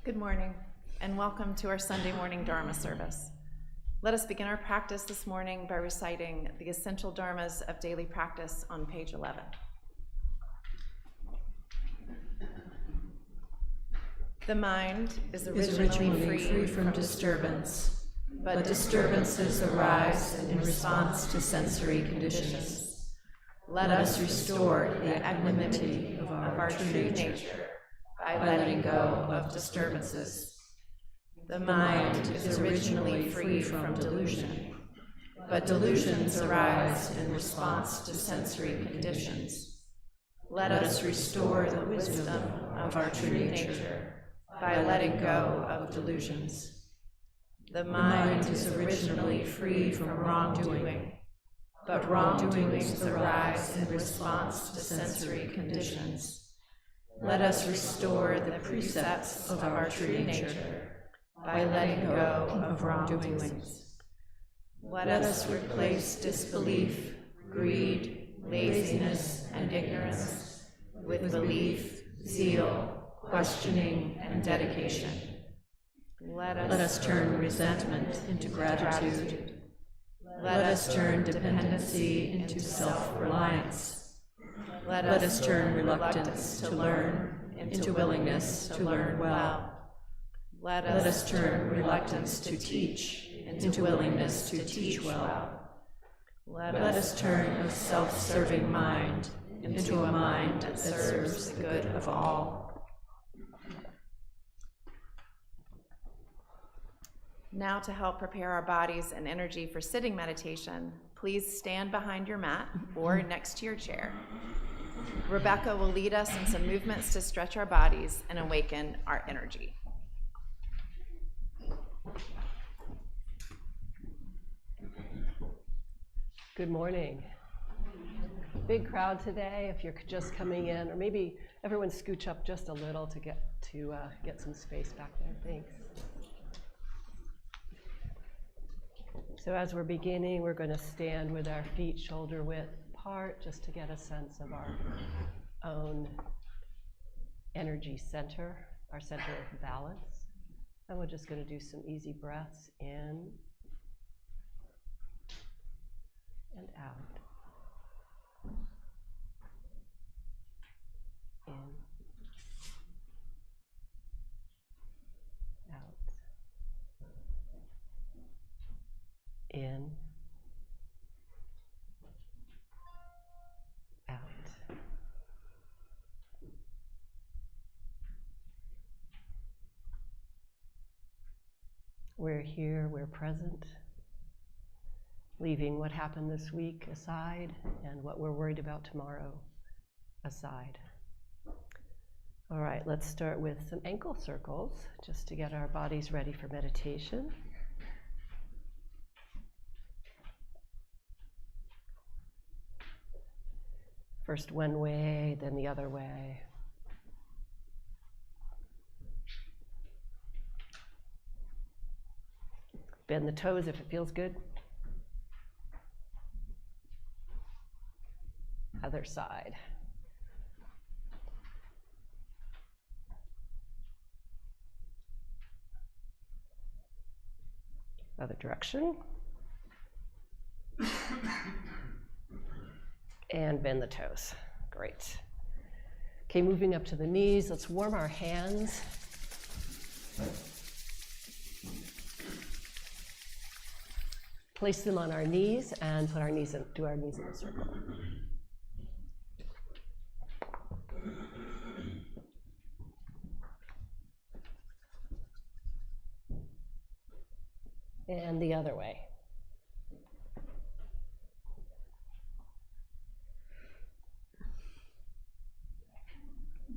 Good morning, and welcome to our Sunday morning Dharma service. Let us begin our practice this morning by reciting the essential dharmas of daily practice on page 11. The mind is originally free from disturbance, but disturbances arise in response to sensory conditions. Let us restore the equanimity of our true nature by letting go of disturbances. The mind is originally free from delusion, but delusions arise in response to sensory conditions. Let us restore the wisdom of our true nature by letting go of delusions. The mind is originally free from wrongdoing, but wrongdoings arise in response to sensory conditions. Let us restore the precepts of our true nature by letting go of wrongdoings. Let us replace disbelief, greed, laziness, and ignorance with belief, zeal, questioning, and dedication. Let us turn resentment into gratitude. Let us turn dependency into self-reliance. Let us turn reluctance to learn into willingness to learn well. Let us turn reluctance to teach into willingness to teach well. Let us turn a self-serving mind into a mind that serves the good of all. Now, to help prepare our bodies and energy for sitting meditation, please stand behind your mat or next to your chair. Rebecca will lead us in some movements to stretch our bodies and awaken our energy. Good morning. Big crowd today. If you're just coming in, or maybe everyone scooch up just a little to get some space back there. Thanks. So as we're beginning, we're going to stand with our feet shoulder width apart just to get a sense of our own energy center, our center of balance. And we're just going to do some easy breaths in and out. In, out. In, out. We're here, we're present, leaving what happened this week aside and what we're worried about tomorrow aside. All right, let's start with some ankle circles just to get our bodies ready for meditation. First one way, then the other way. Bend the toes if it feels good. Other side. Other direction. And bend the toes. Great. Okay, moving up to the knees, let's warm our hands. Place them on our knees and put our knees do our knees in a circle. And the other way.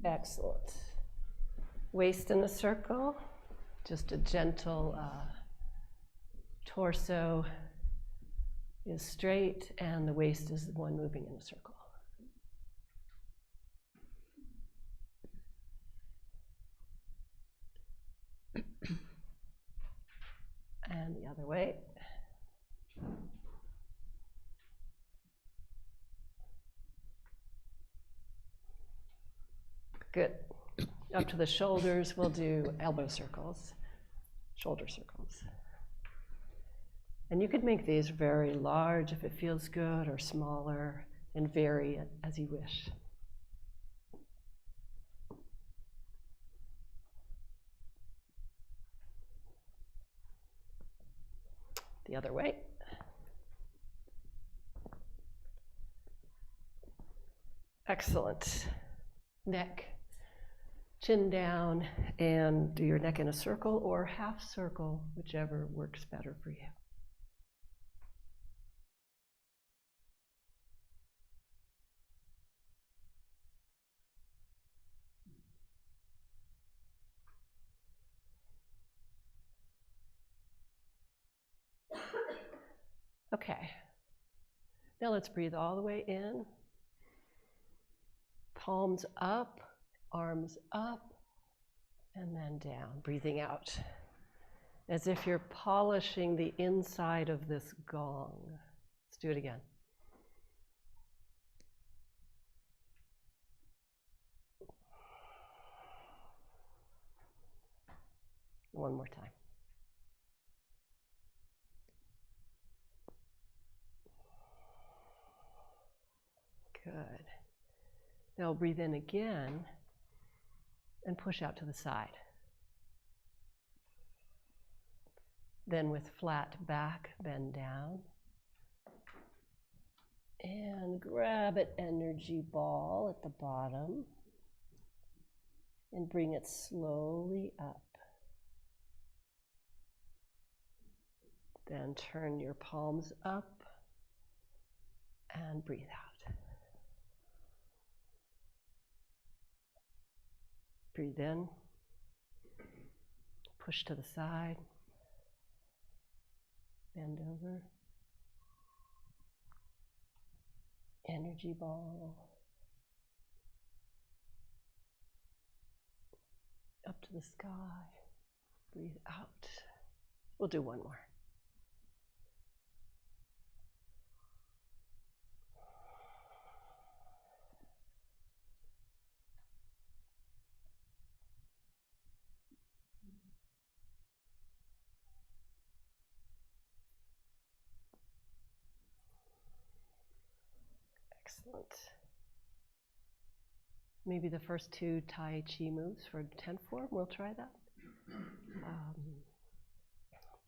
Excellent. Waist in a circle, just a gentle torso is straight and the waist is the one moving in a circle. And the other way. Good. Up to the shoulders, we'll do elbow circles, shoulder circles. And you could make these very large if it feels good, or smaller, and vary it as you wish. The other way. Excellent. Neck, chin down, and do your neck in a circle or half circle, whichever works better for you. Okay, now let's breathe all the way in. Palms up, arms up, and then down, breathing out. As if you're polishing the inside of this gong. Let's do it again. One more time. Good. Now breathe in again and push out to the side. Then with flat back, bend down. And grab an energy ball at the bottom and bring it slowly up. Then turn your palms up and breathe out. Breathe in, push to the side, bend over, energy ball, up to the sky, breathe out. We'll do one more. Excellent. Maybe the first two Tai Chi moves for tent form, we'll try that.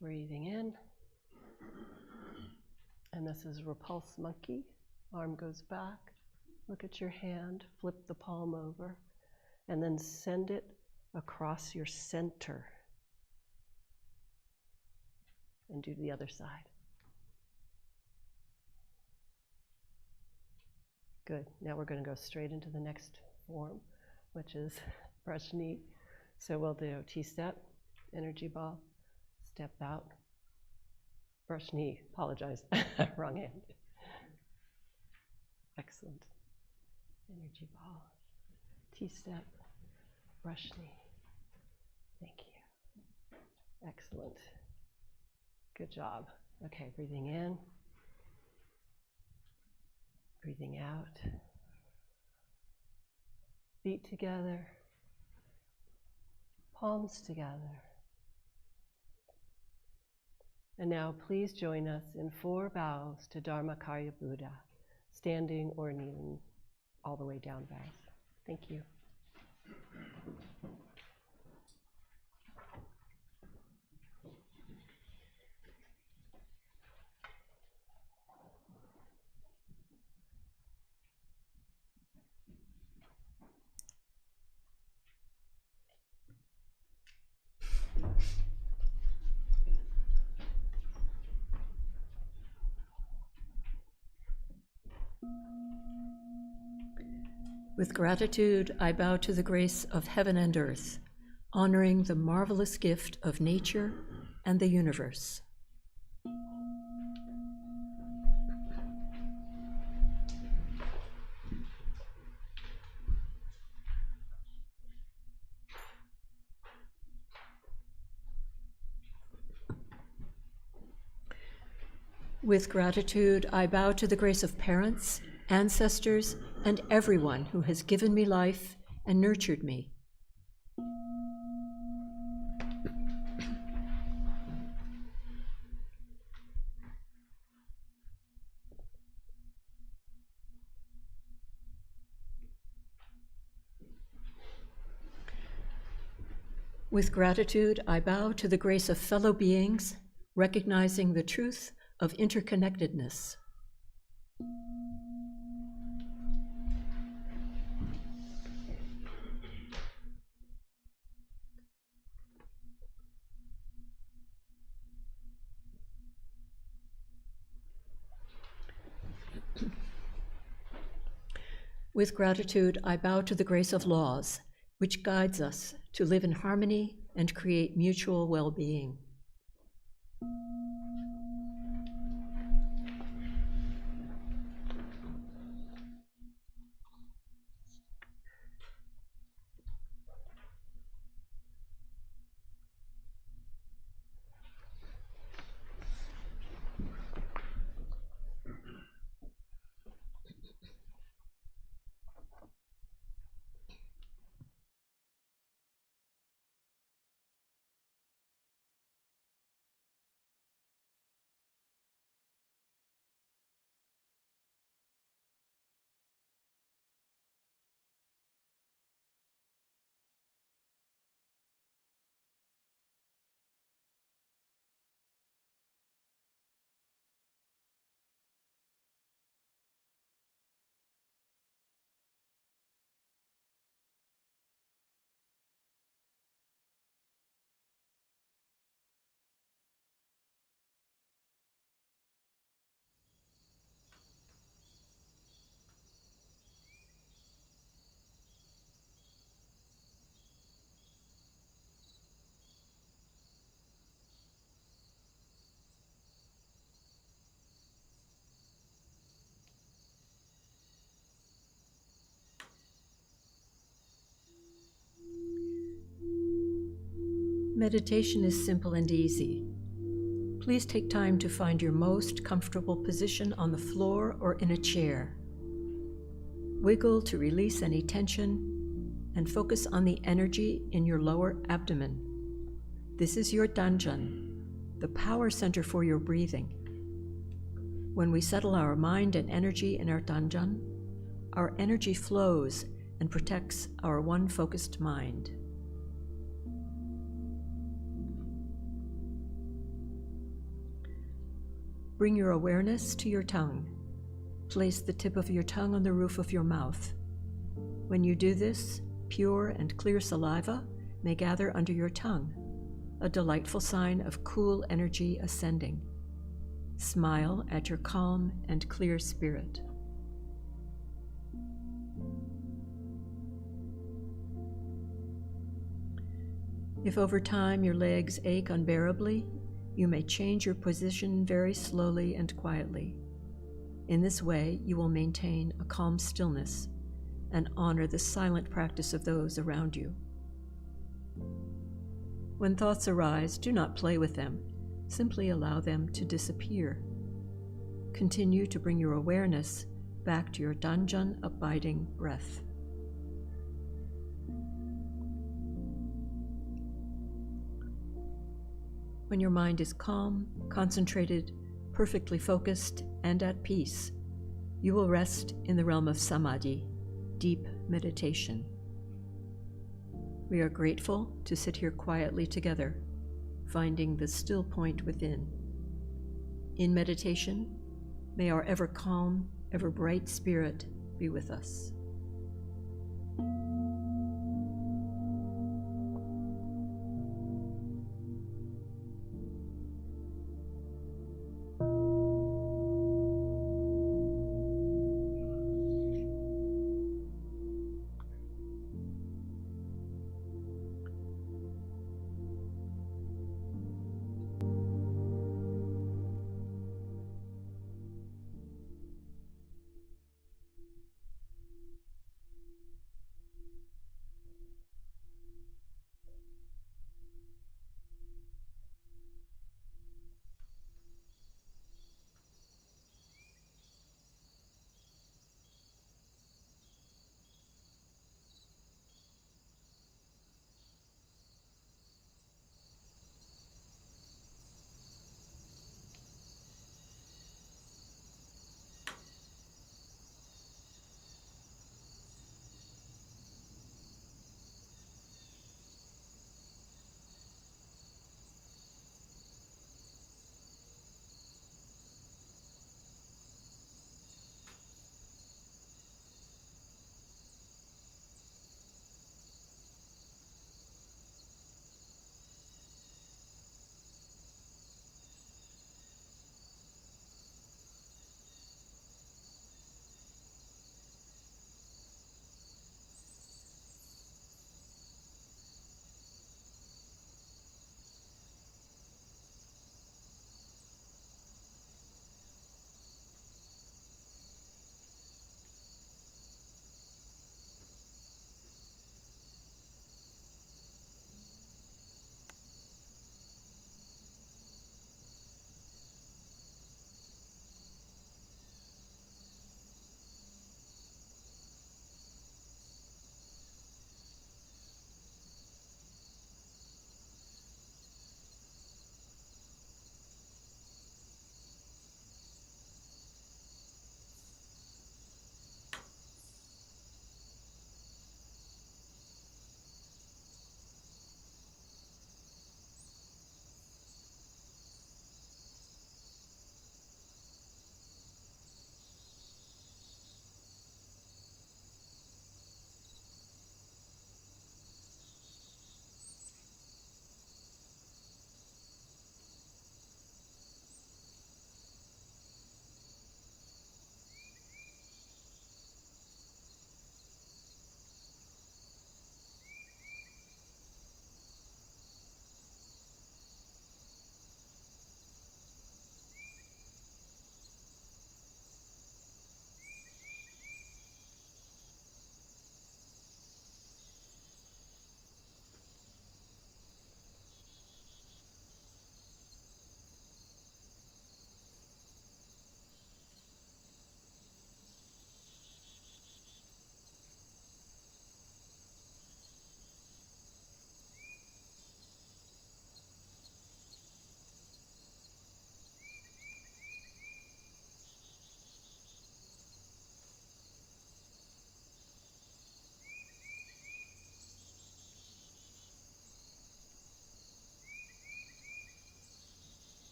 Breathing in. And this is repulse monkey. Arm goes back. Look at your hand, flip the palm over, and then send it across your center. And do the other side. Good. Now we're going to go straight into the next form, which is brush knee. So we'll do T-step, energy ball, step out, brush knee. Apologize, wrong hand. Excellent. Energy ball, T-step, brush knee. Thank you. Excellent. Good job. Okay, breathing in. Breathing out. Feet together. Palms together. And now please join us in 4 bows to Dharmakaya Buddha, standing or kneeling, all the way down bows. Thank you. With gratitude, I bow to the grace of heaven and earth, honoring the marvelous gift of nature and the universe. With gratitude, I bow to the grace of parents, ancestors, and everyone who has given me life and nurtured me. With gratitude, I bow to the grace of fellow beings, recognizing the truth of interconnectedness. With gratitude, I bow to the grace of laws, which guides us to live in harmony and create mutual well-being. Meditation is simple and easy. Please take time to find your most comfortable position on the floor or in a chair. Wiggle to release any tension and focus on the energy in your lower abdomen. This is your danjan, the power center for your breathing. When we settle our mind and energy in our danjan, our energy flows and protects our one-focused mind. Bring your awareness to your tongue. Place the tip of your tongue on the roof of your mouth. When you do this, pure and clear saliva may gather under your tongue, a delightful sign of cool energy ascending. Smile at your calm and clear spirit. If over time your legs ache unbearably, you may change your position very slowly and quietly. In this way, you will maintain a calm stillness and honor the silent practice of those around you. When thoughts arise, do not play with them. Simply allow them to disappear. Continue to bring your awareness back to your danjan abiding breath. When your mind is calm, concentrated, perfectly focused, and at peace, you will rest in the realm of samadhi, deep meditation. We are grateful to sit here quietly together, finding the still point within. In meditation, may our ever calm, ever bright spirit be with us.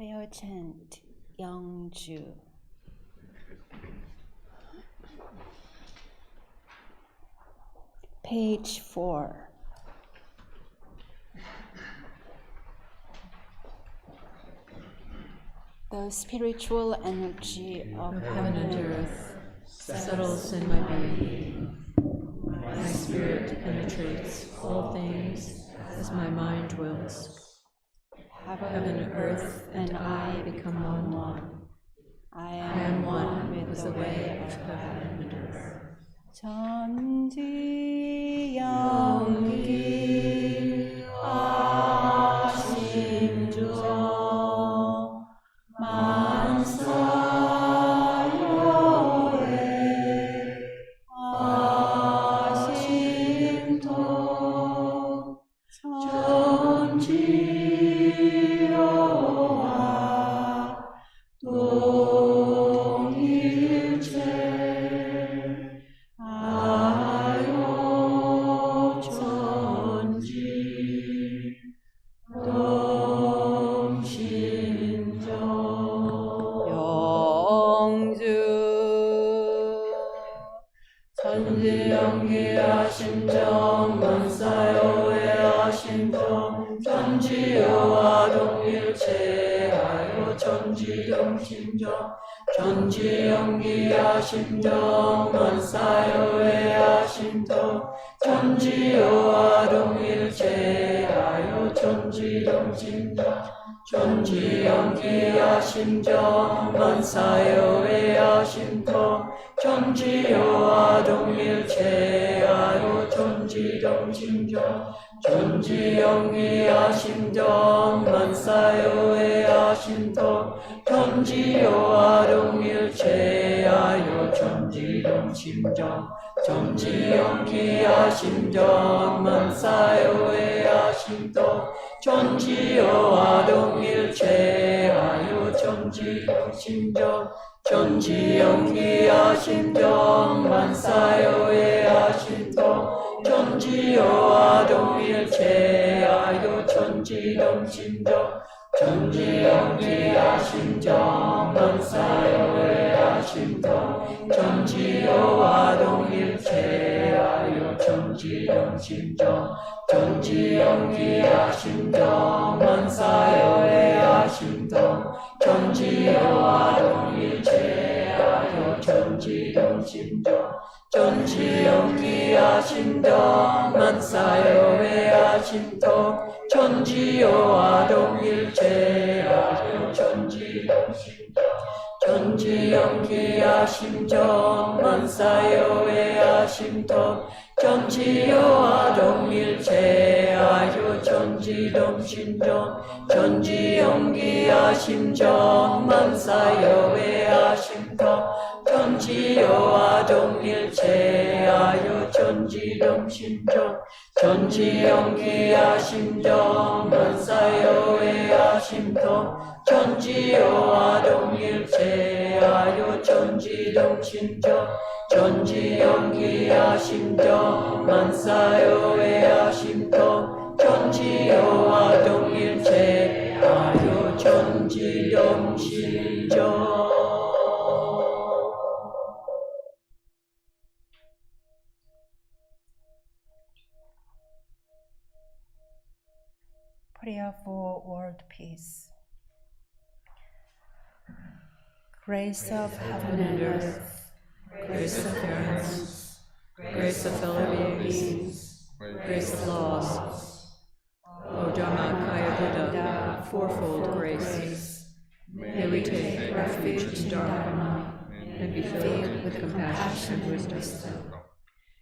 Prayer chant, Yongju. Page 4. The spiritual energy of Heaven and earth settles in my being. My spirit penetrates all things as my mind wills. Heaven, earth, and I become one. I am one with the way of heaven and earth. 전지 영기 아심조 만사요에 아심도 전지요와 동일체 아요 전지 동심정 영주 전지영기야 심정 만사요야 심정 전지요와 동일체하여 전지영심정 전지영기야 심정 만사요야 심정 전지요와 동일체하여 전지영심정 전지영기야 심정 만사요야 심정 전지요와 동일체하여 전지영심정 전지영기야 심정 만사요야 심정 전지요와 동일체하여 전지영심정 전지영기야 심정 만사요야 심정 전지요와 동일체하여 전지영심정 전지영기야 심정 만사요야 심정 전지요와 동일체하여 전지영심정 전지영기야 심정 만사요야 심정 전지요와 동일체하여 전지영심정 전지영기야 심정 만사요야 심정 전지요와 동일체하여 전지영심정 전지영기야 심정 만사요야 심정 전지요와 동일체하여 전지영심정 전지영기야 심정 만사요야 심정 전지요와 동일체하여 전지영심정 전지영기야 심정 만사요야 심정 전지요와 동일체하여 전지영심정 전지영기야 심정 만사요야 심정 전지요와 동일체하여 전지영심정 전지영기야 심정 만사요야 심정 전지요와 동일체하여 전지영심정 Prayer for world peace. Grace of heaven and earth, Grace of parents, grace of fellow beings, grace of laws. O Dharmakaya Buddha, fourfold grace. May we take refuge in Dharma and be filled with compassion and wisdom.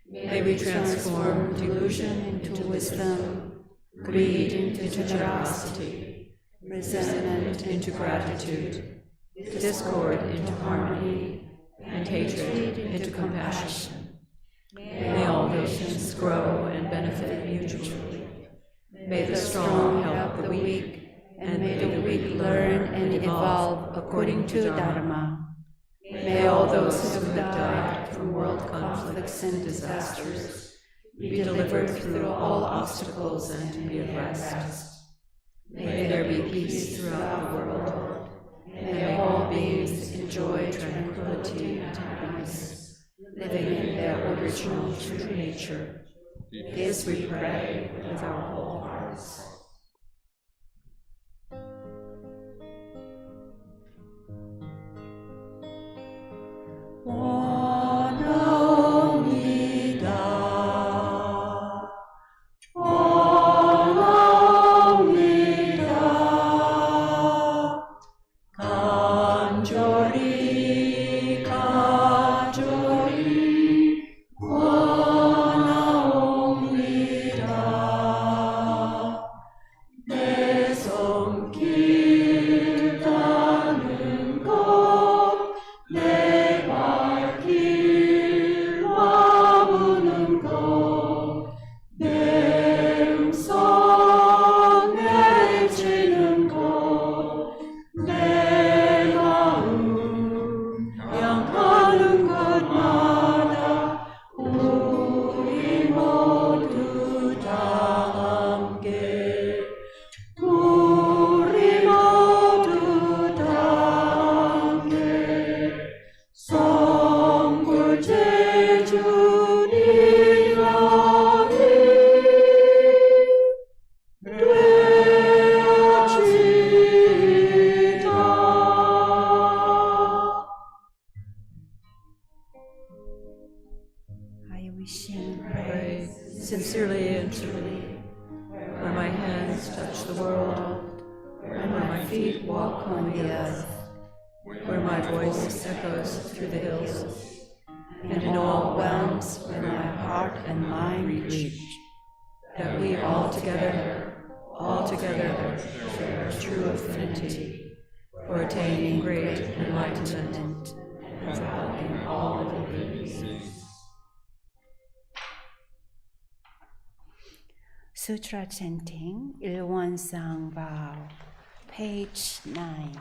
May we transform delusion into wisdom, greed into generosity, resentment into gratitude, discord into harmony, and hatred into compassion. May all nations grow and benefit mutually. May the strong help the weak, and may the weak learn and evolve according to Dharma. May all those who have died from world conflicts and disasters be delivered through all obstacles and be at rest. May there be peace throughout the world. May all beings enjoy tranquility and happiness, living in their original true nature. This we pray with our whole hearts. Sincerely and truly, where my hands touch the world, where my feet walk on the earth, where my voice echoes through the hills, and in all realms where my heart and mind reach, that we all together share true affinity for attaining great enlightenment and for helping all living beings. Sutra chanting, Ilwon-sang vow, page 9.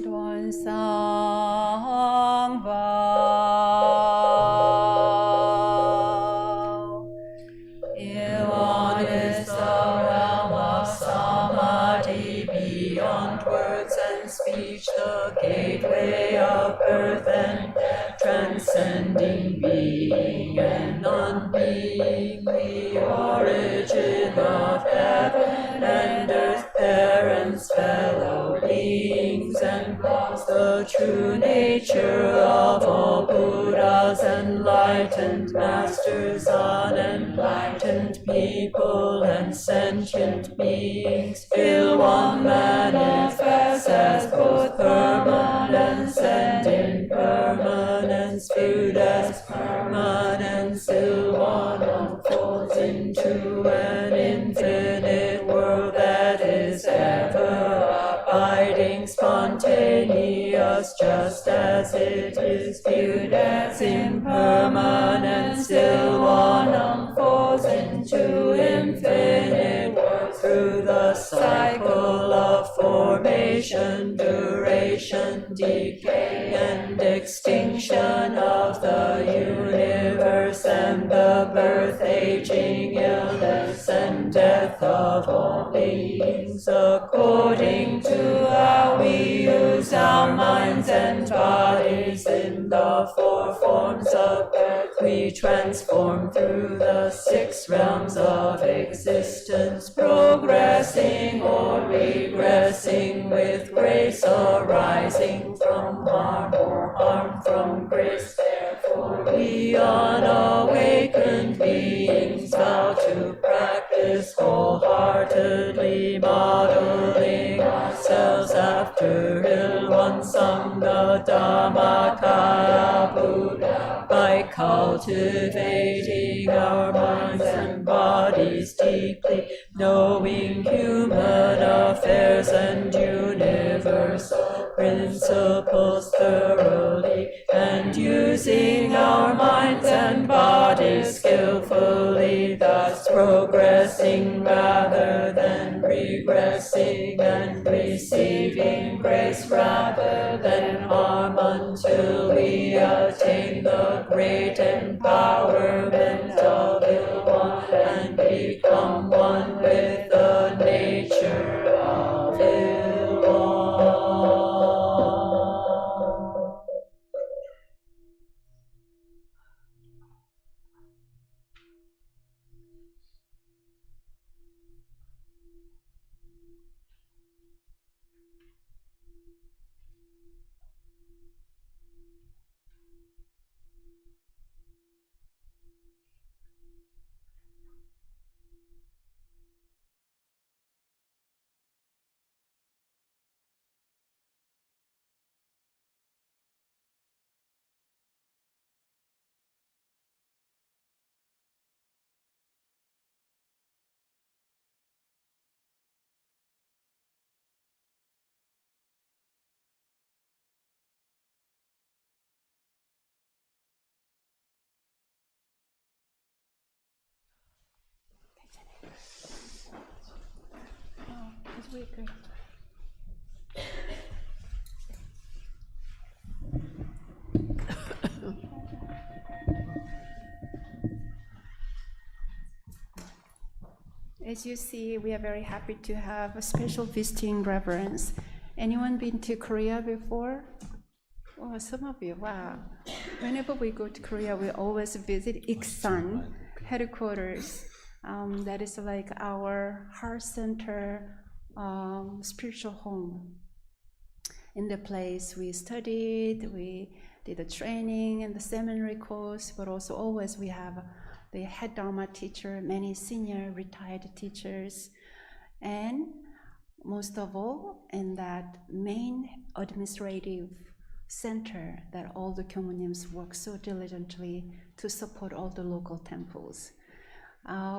Ilwon-sang vow. Ilwon is the realm of samadhi beyond words and speech, the gateway of birth and death, transcending being and non-being, the origin of heaven and earth, parents, fellow beings, and gods, the true nature of all Buddhas, enlightened masters, unenlightened people, and sentient beings. Ilwon manifests as both permanence and impermanence, viewed as permanence. Ilwon unfolds into an infinite world that is ever abiding, spontaneous, just as it is viewed as impermanence. Ilwon unfolds into infinite world through the cycle of formation, duration, decay, and extinction of the universe, and the birth, aging, illness, and death of all beings. According to how we use our minds and bodies in the four forms of birth, we transform through the 6 realms of existence, progressing or regressing with grace, arising from harm or harm from grace. Therefore, we unawakened beings vow to practice wholeheartedly, modeling ourselves after Ilwon-sang, the Dhammakaya Buddha, by cultivating our minds and bodies deeply, knowing human affairs and universal principles thoroughly, and using our minds and bodies skillfully, thus progressing rather than regressing, and receiving grace rather than harm, until we attain the great empowerment of Il One and become one with the nature of Il One. As you see, we are very happy to have a special visiting reverends. Anyone been to Korea before? Oh, some of you, wow. Whenever we go to Korea, we always visit Iksan headquarters. That is like our heart center, spiritual home. In the place we studied, we did the training and the seminary course, but also always we have the head Dharma teacher, many senior retired teachers, and most of all, in that main administrative center that all the Kyomunims work so diligently to support all the local temples.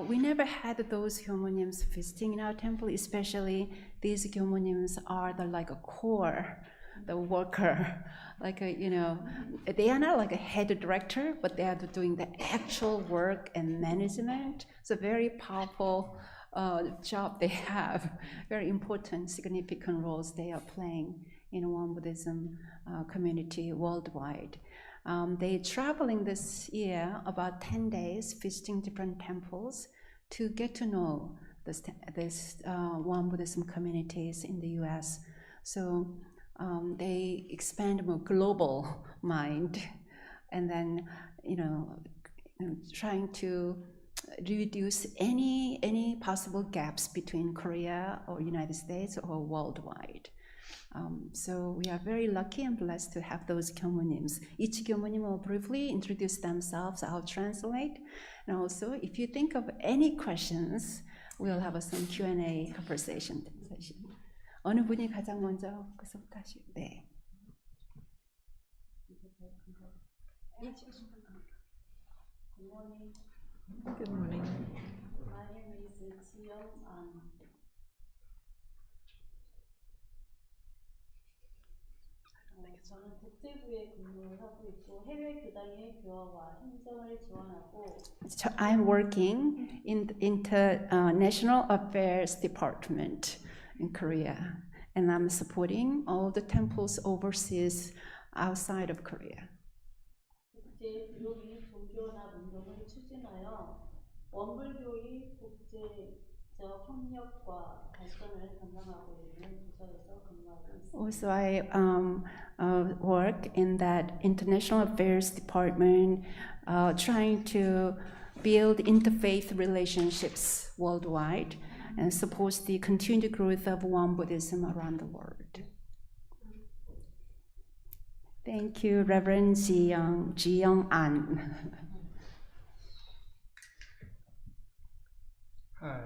We never had those Kyomunims visiting in our temple, especially these Kyomunims are like a core, the worker, like they are not like a head director, but they are doing the actual work and management. It's a very powerful job they have, very important, significant roles they are playing in Won Buddhism community worldwide. They're traveling this year about 10 days, visiting different temples to get to know this Won Buddhism communities in the US. So they expand more global mind, and then trying to reduce any possible gaps between Korea or United States or worldwide. So we are very lucky and blessed to have those Kyomunims. Each Kyomunim will briefly introduce themselves. I'll translate. And also, if you think of any questions, we'll have some Q&A conversation session. 어느 분이 가장 먼저 그서부터 하시죠? 네. Good morning. My name is Qi Gong. 저는 국제부에 근무를 하고 있고 해외 교당의 교화와 행정을 지원하고. I'm working in the International Affairs Department in Korea, and I'm supporting all the temples overseas outside of Korea. 국제 불교 종교나 운동을 추진하여 원불교의 국제적 협력과 발전을 담당하고 있는 부서에서 근무하고 있습니다. Also, I work in that International Affairs Department, trying to build interfaith relationships worldwide and supports the continued growth of Won Buddhism around the world. Thank you, Reverend Ji Young An. Hi.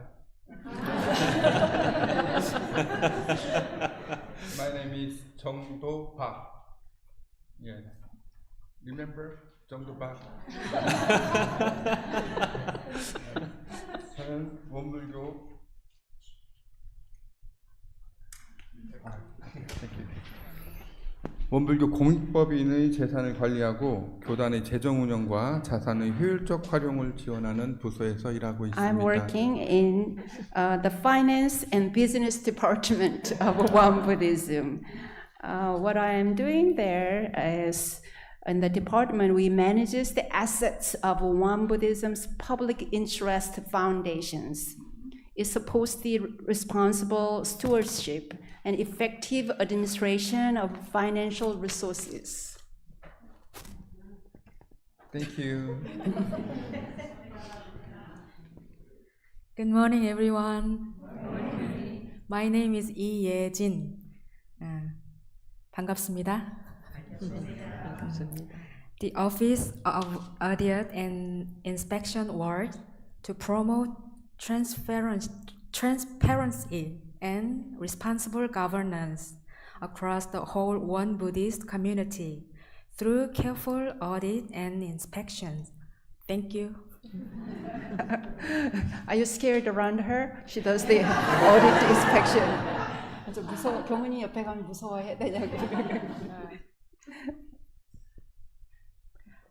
My name is Jong Do Park. Yes. Remember Jong Do Park? 저는 원불교 원불교 공익법인의 재산을 관리하고 교단의 재정 운영과 자산의 효율적 활용을 지원하는 부서에서 일하고 있습니다. I'm working in the finance and business department of Won Buddhism. What I am doing there is In the department, we manages the assets of Won Buddhism's public interest foundations. It supports the responsible stewardship and effective administration of financial resources. Thank you. Good morning, everyone. My name is 이예진. 반갑습니다. The Office of Audit and Inspection works to promote transparency and responsible governance across the whole Won Buddhist community through careful audit and inspections. Thank you. Are you scared around her? She does the audit inspection. 좀 무서워. 경은이 옆에 가면 무서워해 되냐고.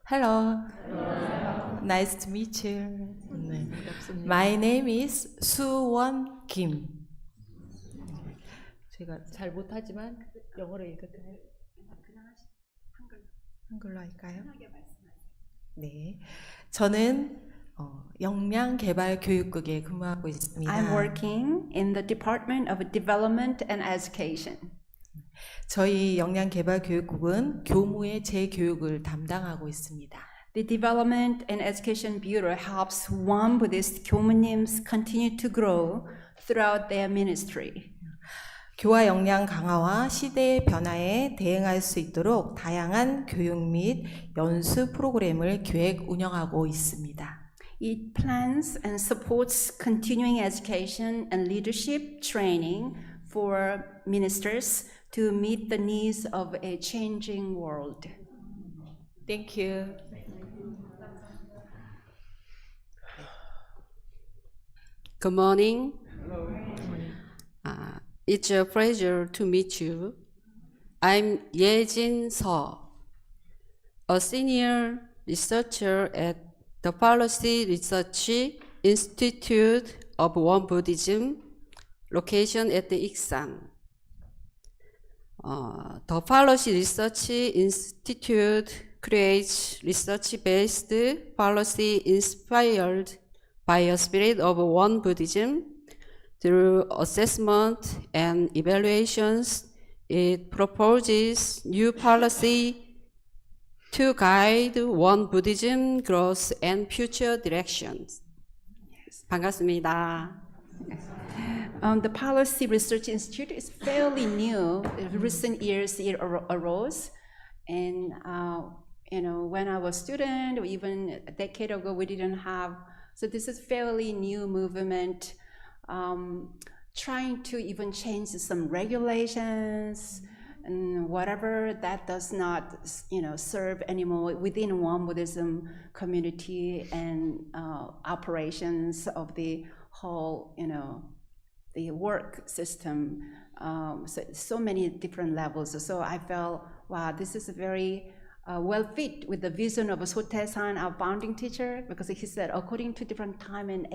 Hello. Nice to meet you. My name is 수원 김. 제가 잘 못하지만 영어로 읽을까요? 한글로 할까요? 네. 저는 역량개발교육국에 근무하고 있습니다. I'm working in the Department of Development and Education. 저희 역량개발교육국은 교무의 재교육을 담당하고 있습니다. The Development and Education Bureau helps Won Buddhist 교무님s continue to grow throughout their ministry. 교화 역량 강화와 시대의 변화에 대응할 수 있도록 다양한 교육 및 연수 프로그램을 기획 운영하고 있습니다. It plans and supports continuing education and leadership training for ministers to meet the needs of a changing world. Thank you. Good morning. It's a pleasure to meet you. I'm Yejin Seo, a senior researcher at the Policy Research Institute of Won Buddhism, location at the Iksan. The Policy Research Institute creates research-based policy inspired by a spirit of Won Buddhism. Through assessment and evaluations, it proposes new policy to guide Won Buddhism growth and future directions. 반갑습니다. The Policy Research Institute is fairly new. In recent years, it arose, and when I was a student, or even a decade ago, we didn't have. So this is fairly new movement, trying to even change some regulations and whatever that does not, serve anymore within Won Buddhism community and operations of the whole, the work system. So many different levels. So I felt, wow, this is a very well fit with the vision of Sotae-san, our founding teacher, because he said, according to different time and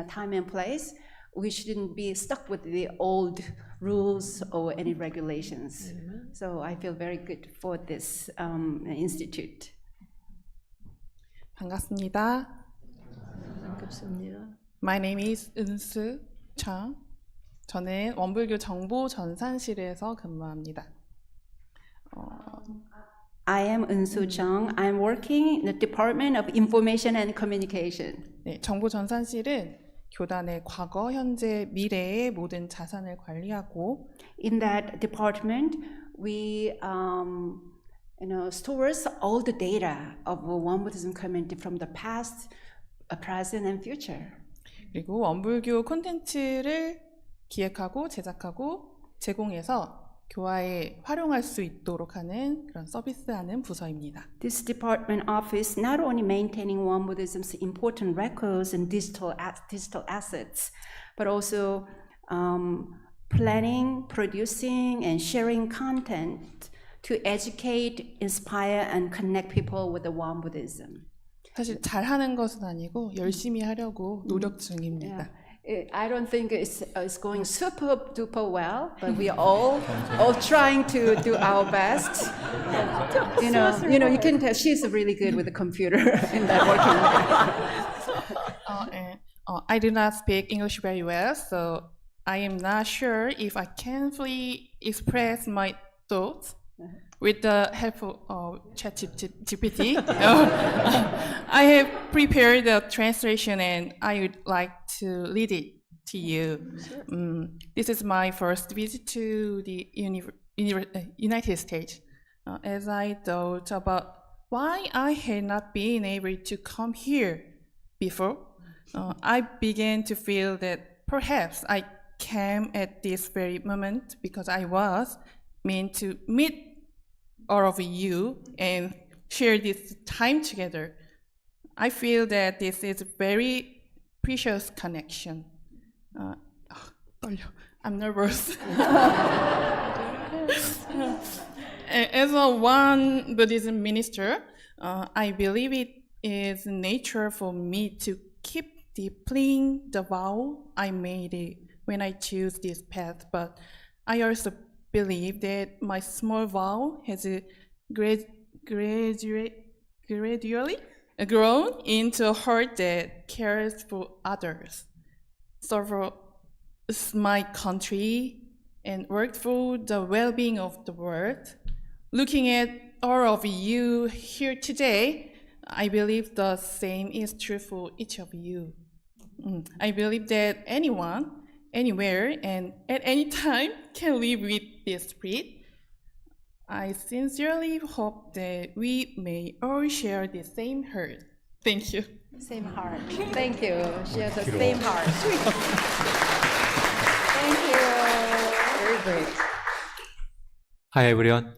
time and place, we shouldn't be stuck with the old rules or any regulations. So I feel very good for this institute. 반갑습니다. My name is 은수 청. 저는 원불교 정보 전산실에서 근무합니다. I am Eun-soo Chung. I'm working in the Department of Information and Communication. 네, 정보 전산실은 교단의 과거, 현재, 미래의 모든 자산을 관리하고 In that department, we stores all the data of Won Buddhism community from the past, present, and future. 그리고 원불교 콘텐츠를 기획하고 제작하고 제공해서 교화에 활용할 수 있도록 하는 그런 서비스하는 부서입니다. This department office not only maintaining Won Buddhism's important records and digital assets, but also planning, producing, and sharing content to educate, inspire, and connect people with the Won Buddhism. 사실 잘하는 것은 아니고 열심히 하려고 노력 중입니다. I don't think it's going super duper well, but we are all trying to do our best. You know, you can tell she's really good with the computer in that working. I do not speak English very well, so I am not sure if I can fully express my thoughts with the help of ChatGPT. I have prepared the translation and I would like to read it to you. Sure. This is my first visit to the United States. As I thought about why I had not been able to come here before, I began to feel that perhaps I came at this very moment because I was meant to meet all of you and share this time together. I feel that this is a very precious connection. I'm nervous. As a Won Buddhist minister, I believe it is natural for me to keep deeply the vow I made when I choose this path, but I also believe that my small vow has gradually grown into a heart that cares for others, served my country, and worked for the well-being of the world. Looking at all of you here today, I believe the same is true for each of you. I believe that anyone, anywhere, and at any time can live with this spirit. I sincerely hope that we may all share the same heart. Thank you. Same heart. Thank you. Share the same heart. Thank you. Very great. Hi everyone.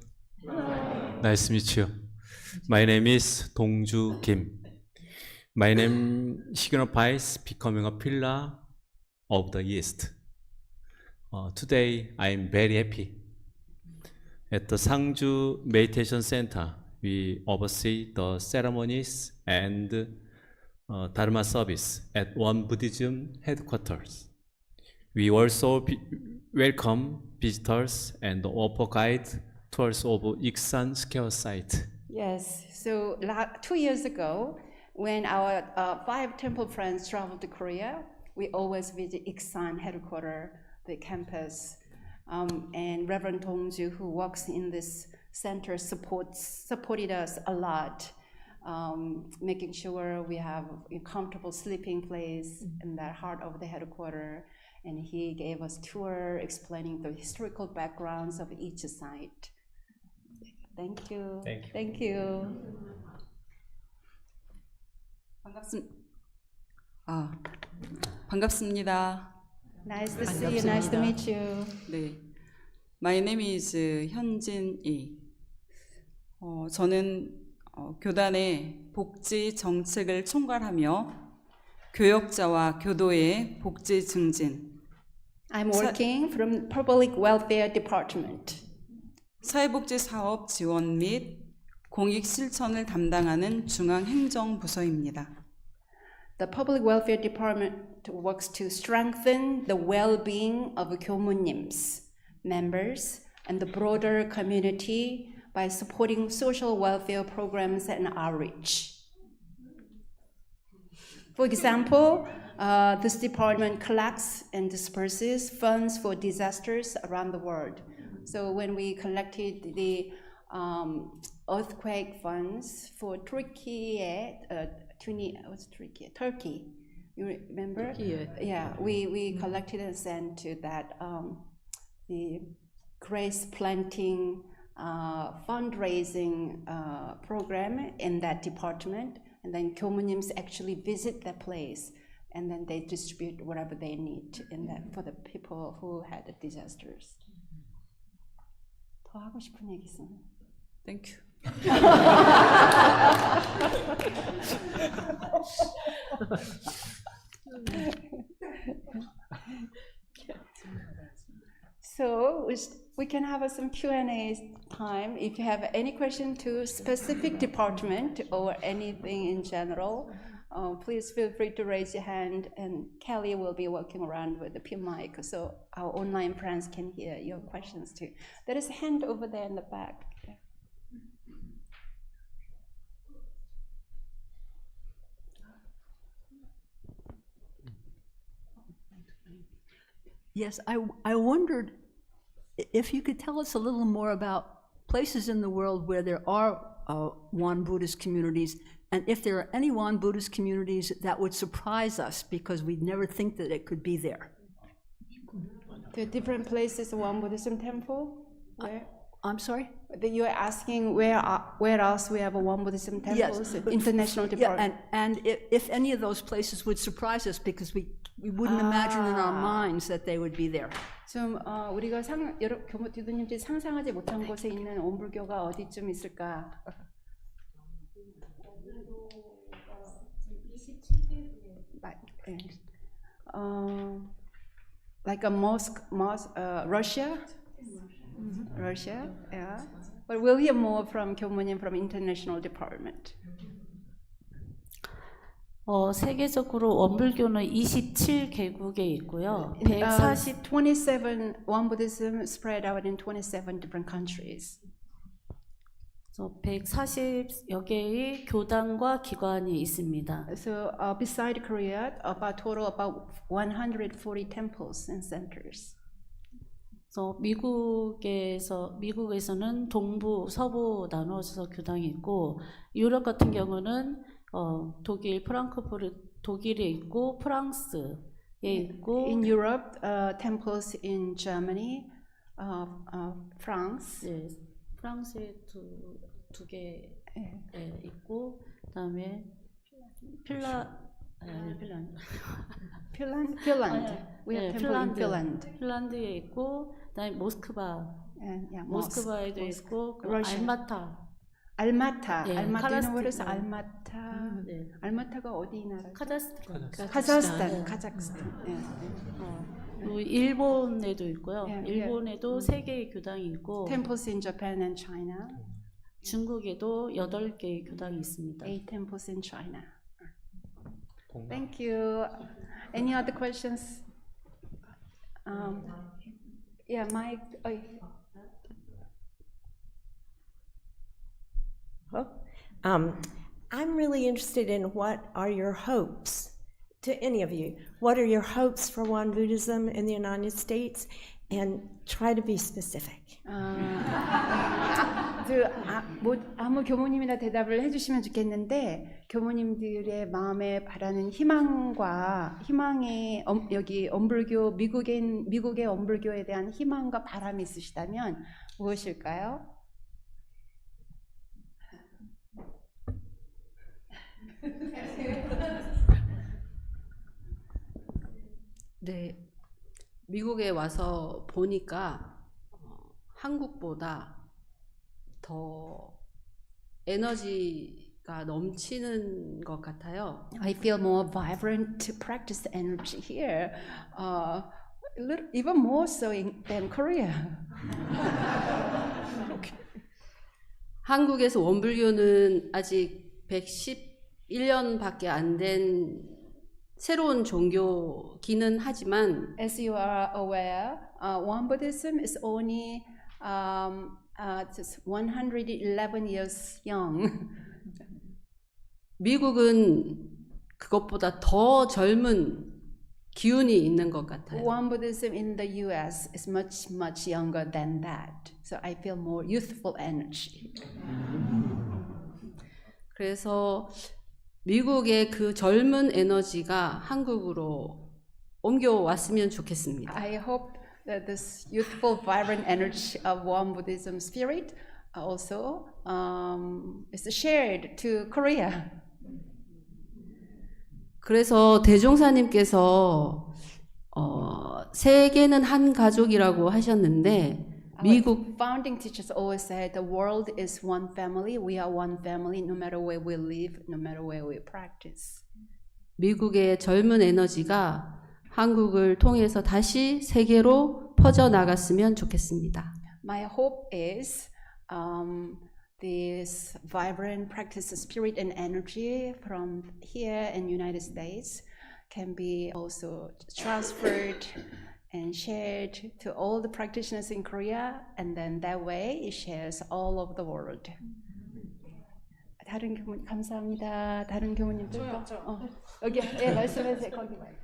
Nice to meet you. My name is Dongju Kim. My name signifies becoming a pillar of the East. Today I am very happy. At the Sangju Meditation Center, we oversee the ceremonies and Dharma service at Won Buddhism headquarters. We also welcome visitors and offer guide tours of Iksan Square site. Yes, so 2 years ago, when our 5 temple friends traveled to Korea, we always visit Iksan headquarters, the campus, and Reverend Dongju, who works in this center, supported us a lot, making sure we have a comfortable sleeping place in the heart of the headquarters. And he gave us tour explaining the historical backgrounds of each site. Thank you. Thank you. Thank you. 반갑습니다. Nice to see you. Nice to meet you. 네, My name is 현진이. 저는 교단의 복지 정책을 총괄하며 교역자와 교도의 복지 증진. I'm working from Public Welfare Department. 사회복지 사업 지원 및 공익 실천을 담당하는 중앙행정부서입니다. The Public Welfare Department works to strengthen the well-being of 교무님's members and the broader community by supporting social welfare programs and outreach. For example, this department collects and disperses funds for disasters around the world. So when we collected the earthquake funds for Turkey, you remember? Yeah, we collected and sent to that the grace planting fundraising program in that department, and then 교무님s actually visit that place, and then they distribute whatever they need in that for the people who had the disasters. 더 하고 싶은 얘기 있어요? Thank you. So we can have some Q&A time. If you have any question to specific department or anything in general, please feel free to raise your hand, and Kelly will be walking around with the pin mic so our online friends can hear your questions too. There is a hand over there in the back. Yes, I wondered if you could tell us a little more about places in the world where there are Won Buddhist communities, and if there are any Won Buddhist communities that would surprise us because we'd never think that it could be there. There are different places, Won Buddhism temple. Where? I'm sorry? You're asking where else we have a Won Buddhism temples, Yes, international department. Yeah, and if any of those places would surprise us because we wouldn't imagine in our minds that they would be there. 좀 우리가 여러 교도님들이 상상하지 못한 곳에 있는 원불교가 어디쯤 있을까? Like a mosque, Russia. Russia, yeah. But we'll hear more from 교무님 from international department. 세계적으로 원불교는 27개국에 있고요. 27 Won Buddhism spread out in 27 different countries. 140여 개의 교단과 기관이 있습니다. So beside Korea, about 140 temples and centers. 미국에서는 동부, 서부 나누어서 교당이 있고, 유럽 같은 경우는 독일, 독일에 있고, 프랑스에 있고. In Europe, temples in Germany, France. 네, 프랑스에 두 개 있고, 그다음에 핀란드. We have temple in Finland. 핀란드에 있고, 그다음에 모스크바에도 있고, 알마타. 네, 알마타는 뭐래서 알마타. 네. 알마타가 어디 나라? 카자흐스탄. 그리고 일본에도 있고요. 일본에도 3개의 교당이 있고. Temples in Japan and China. 중국에도 8개의 교당이 있습니다. 8 temples in China. Thank you. Any other questions? Yeah, Mike. I'm really interested in what are your hopes, to any of you, what are your hopes for Won Buddhism in the United States, and try to be specific. 아무 교무님이나 대답을 해주시면 좋겠는데, 교무님들의 마음에 바라는 희망이 여기 원불교 미국의 원불교에 대한 희망과 바람이 있으시다면 무엇일까요? 네, 미국에 와서 보니까 한국보다 더 에너지가 넘치는 것 같아요. I feel more vibrant to practice the energy here, even more so than Korea. 한국에서 원불교는 아직 111년밖에 안 된 새로운 종교기는 하지만, as you are aware, Won Buddhism is only just 111 years young. 미국은 그것보다 더 젊은 기운이 있는 것 같아요. Won Buddhism in the U.S. is much younger than that. So I feel more youthful energy. 그래서 미국의 그 젊은 에너지가 한국으로 옮겨왔으면 좋겠습니다. I hope that this youthful, vibrant energy of Won Buddhism spirit also is shared to Korea. 그래서 대종사님께서 세계는 한 가족이라고 하셨는데, 미국 founding teachers always said the world is one family. We are one family, no matter where we live, no matter where we practice. 미국의 젊은 에너지가 한국을 통해서 다시 세계로 퍼져 나갔으면 좋겠습니다. My hope is this vibrant practice of spirit and energy from here in United States can be also transferred and shared to all the practitioners in Korea, and then that way it shares all over the world. 다른 교무님 감사합니다. 다른 교무님들도 여기 예 말씀해주세요. 거기 마이크.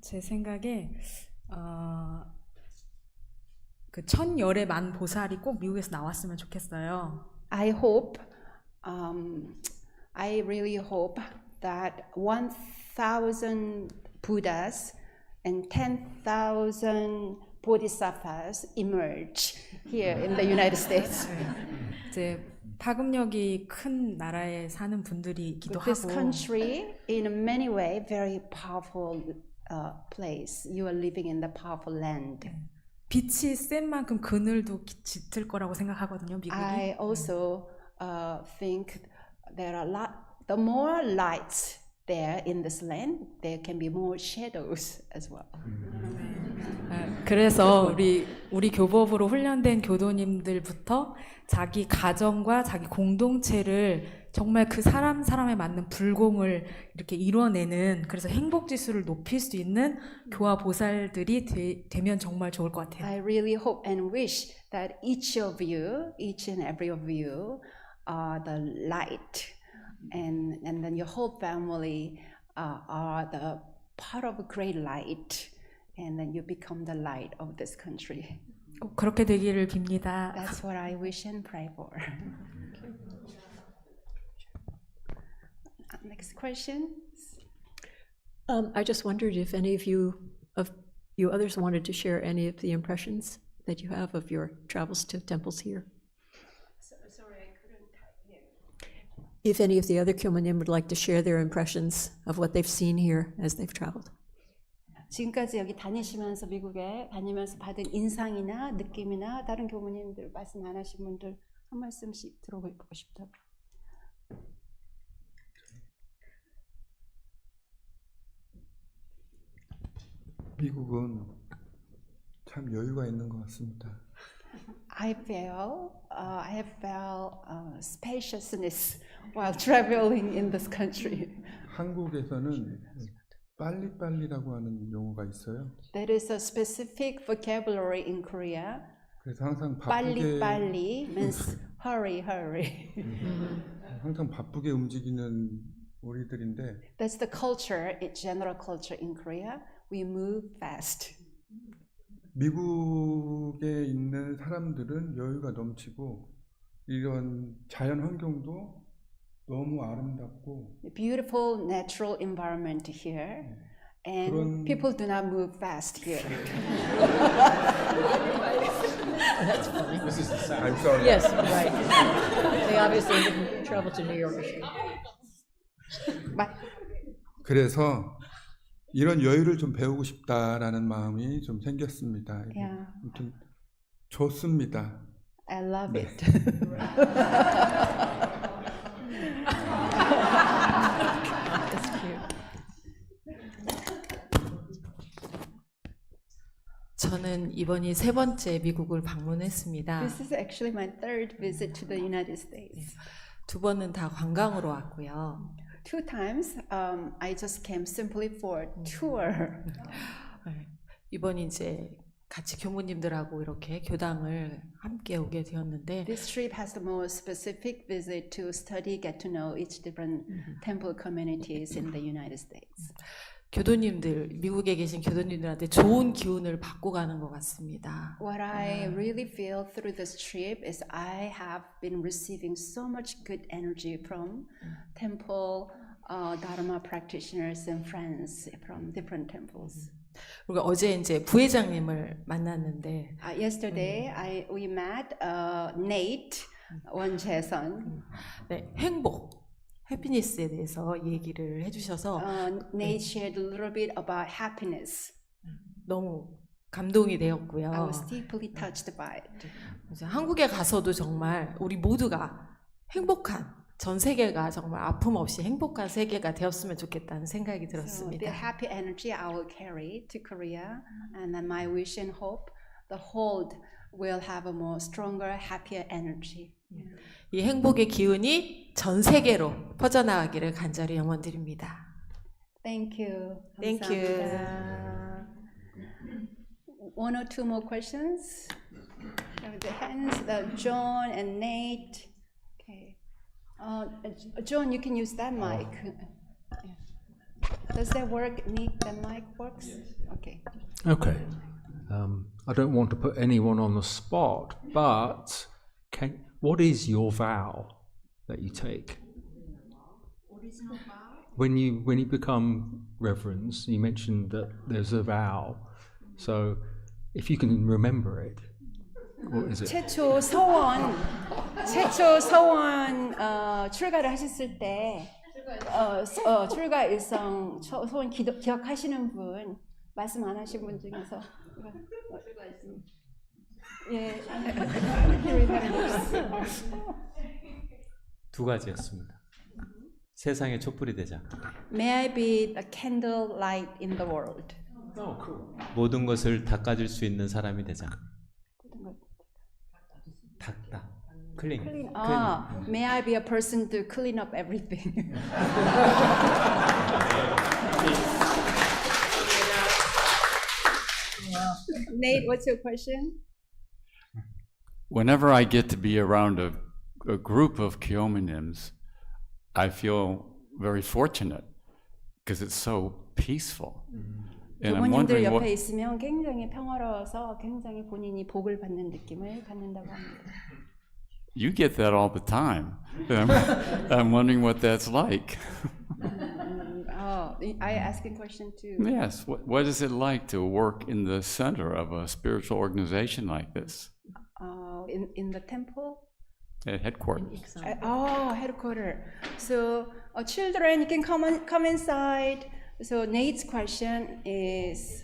제 생각에 그 천열의 만 보살이 꼭 미국에서 나왔으면 좋겠어요. I really hope that 1,000 Buddhas and 10,000 Bodhisattvas emerge here in the United States. 이제 파급력이 큰 나라에 사는 분들이기도 하고. This country, in many ways, very powerful place. You are living in the powerful land. 빛이 센 만큼 그늘도 짙을 거라고 생각하거든요, 미국이. I also think there are the more lights there in this land, there can be more shadows as well. 그래서 우리 교법으로 훈련된 교도님들부터 자기 가정과 자기 공동체를 정말 그 사람에 맞는 불공을 이렇게 이뤄내는, 그래서 행복 지수를 높일 수 있는 교화 보살들이 되면 정말 좋을 것 같아요. I really hope and wish that each and every of you are the light, and then your whole family are the part of a great light, and then you become the light of this country. 꼭 그렇게 되기를 빕니다. That's what I wish and pray for. Next question. I just wondered if any of you others wanted to share any of the impressions that you have of your travels to temples here. Sorry, I couldn't hear. If any of the other Kyomunim would like to share their impressions of what they've seen here as they've traveled. 지금까지 여기 다니시면서 미국에 다니면서 받은 인상이나 느낌이나 다른 교무님들 말씀 안 하신 분들 한 말씀씩 들어보고 싶다고. 미국은 참 여유가 있는 것 같습니다. I have felt spaciousness while traveling in this country. 한국에서는 빨리빨리라고 하는 용어가 있어요. There is a specific vocabulary in Korea. 그래서 항상 바쁘게 빨리 means hurry. 항상 바쁘게 움직이는 우리들인데. That's the culture, general culture in Korea. We move fast. 미국에 있는 사람들은 여유가 넘치고 이런 자연 환경도 너무 아름답고 Beautiful natural environment here, and people do not move fast here. That's funny. This is the South. I'm sorry. Yes, right. They obviously didn't travel to New York. 그래서 이런 여유를 좀 배우고 싶다라는 마음이 좀 생겼습니다. Yeah. 아무튼 좋습니다. I love it. That's cute. 저는 이번이 세 번째 미국을 방문했습니다. This is actually my third visit to the United States. 두 번은 다 관광으로 왔고요. 2 times, I just came simply for tour. 이번이 이제 같이 교무님들하고 이렇게 교당을 함께 오게 되었는데. This trip has the more specific visit to study, get to know each different temple communities in the United States. 교도님들, 미국에 계신 교도님들한테 좋은 기운을 받고 가는 것 같습니다. What I really feel through this trip is I have been receiving so much good energy from temple Dharma practitioners and friends from different temples. 그리고 어제 이제 부회장님을 만났는데. Yesterday we met Nate 원재선. 네, 행복. 해피니스에 대해서 얘기를 해주셔서 Nate shared a little bit about happiness. 너무 감동이 되었고요. I was deeply touched by it. 한국에 가서도 정말 우리 모두가 행복한 전 세계가 정말 아픔 없이 행복한 세계가 되었으면 좋겠다는 생각이 So the 들었습니다. happy energy I will carry to Korea, and then my wish and hope, the whole will have a more stronger, happier energy. 이 행복의 기운이 전 세계로 퍼져나가기를 간절히 염원드립니다. Thank you. Thank you. 감사합니다. One or two more questions? The hands, John and Nate. Okay. John, you can use that mic. Yeah. Does that work, Nick? The mic works? Okay. Okay. I don't want to put anyone on the spot, but what is your vow that you take? What is my vow? When you become reverends, you mentioned that there's a vow. So if you can remember it, what is it? 최초 서원 출가를 하셨을 때 출가 일성 소원 기억하시는 분, 말씀 안 하신 분 중에서 예. 두 가지였습니다. 세상의 촛불이 되자. May I be the candle light in the world. 모든 것을 닦아줄 수 있는 사람이 되자. 닦다. 클린. May I be a person to clean up everything. Nate, what's your question? Whenever I get to be around a group of Kyominims, I feel very fortunate because it's so peaceful. And I'm 교모님들 wondering 옆에 what 있으면 굉장히 평화로워서 굉장히 본인이 복을 받는 느낌을 갖는다고 합니다. you get that all the time. And I'm wondering what that's like. I ask a question too. Yes, what is it like to work in the center of a spiritual organization like this? In the temple? At headquarters. Headquarters. So, children, you can come inside. So, Nate's question is,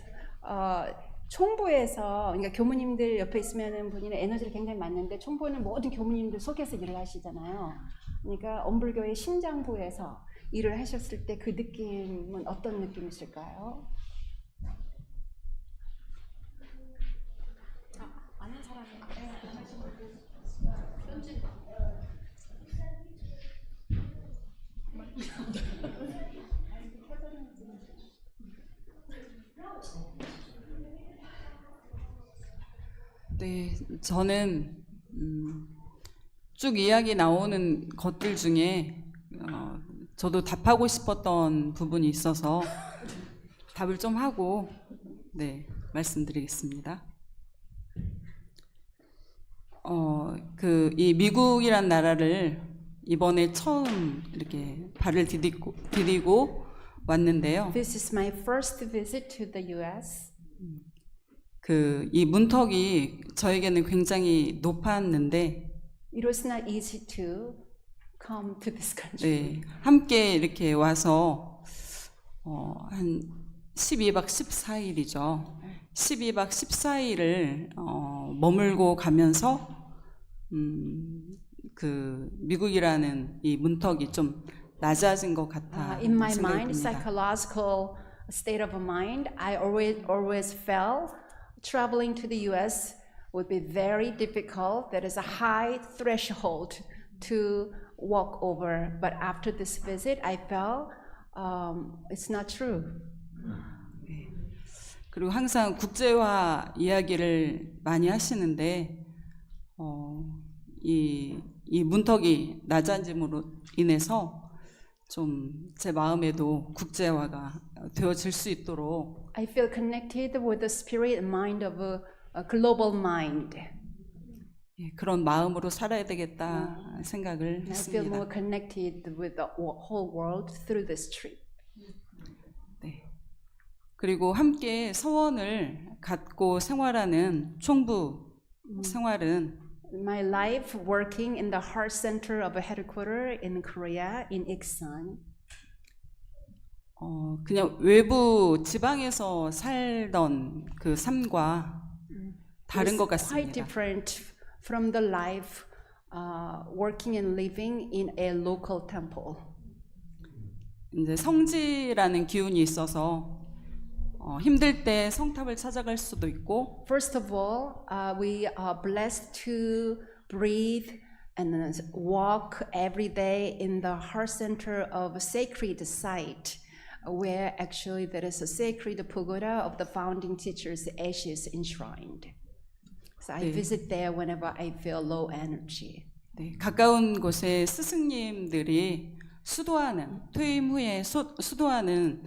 총부에서, 그러니까 교무님들 옆에 있으면 본인의 에너지를 굉장히 많는데, 총부는 모든 교무님들 속에서 일을 하시잖아요. 그러니까 엄불교의 심장부에서 일을 하셨을 때 그 느낌은 어떤 느낌이실까요? 아는 사람이 네, 저는 쭉 이야기 나오는 것들 중에 저도 답하고 싶었던 부분이 있어서 답을 좀 하고 말씀드리겠습니다. 이 미국이란 나라를 이번에 처음 이렇게 발을 디디고 왔는데요. This is my first visit to the U.S. 이 문턱이 저에게는 굉장히 높았는데 It was not easy to come to this country. 네, 함께 이렇게 와서 한 12박 14일이죠. 12박 14일을 머물고 가면서 미국이라는 이 문턱이 좀 낮아진 것 같아. In my 생각이 mind, 듭니다. psychological state of mind, I always felt traveling to the U.S. would be very difficult. There is a high threshold to walk over. But after this visit, I felt it's not true. 그리고 항상 국제화 이야기를 많이 하시는데 이 문턱이 낮아짐으로 인해서 좀 제 마음에도 국제화가 되어질 수 있도록 I feel connected with the spirit and mind of a global mind. 그런 마음으로 살아야 되겠다 생각을 I feel 했습니다. more connected with the whole world through this trip. 네. 그리고 함께 서원을 갖고 생활하는 총부 생활은 My life working in the heart center of a headquarters in Korea, in Iksan. 그냥 외부 지방에서 살던 그 삶과 다른 것 It's quite 같습니다. different from the life working and living in a local temple. 이제 성지라는 기운이 있어서 힘들 때 성탑을 찾아갈 수도 있고. First of all, we are blessed to breathe and walk every day in the heart center of a sacred site, where actually there is a sacred pagoda of the founding teacher's ashes enshrined. So I visit there whenever I feel low energy. 네, 가까운 곳에 스승님들이 수도하는 퇴임 후에 수도하는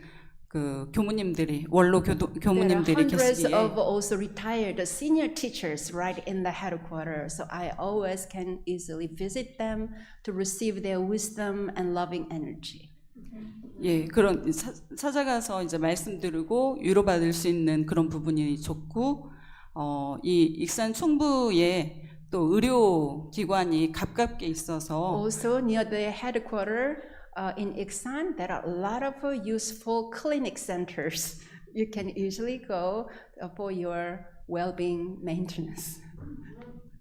그 교무님들이 원로 교무님들이 There are hundreds 계시기에 of also retired senior teachers right in the headquarters, so I always can easily visit them to receive their wisdom and loving energy. 예, 그런 찾아가서 이제 말씀 들으고 위로받을 수 있는 그런 부분이 좋고, 이 익산 총부에 또 의료 기관이 가깝게 있어서 Also near the headquarters in Iksan, there are a lot of useful clinic centers. You can easily go for your well-being maintenance.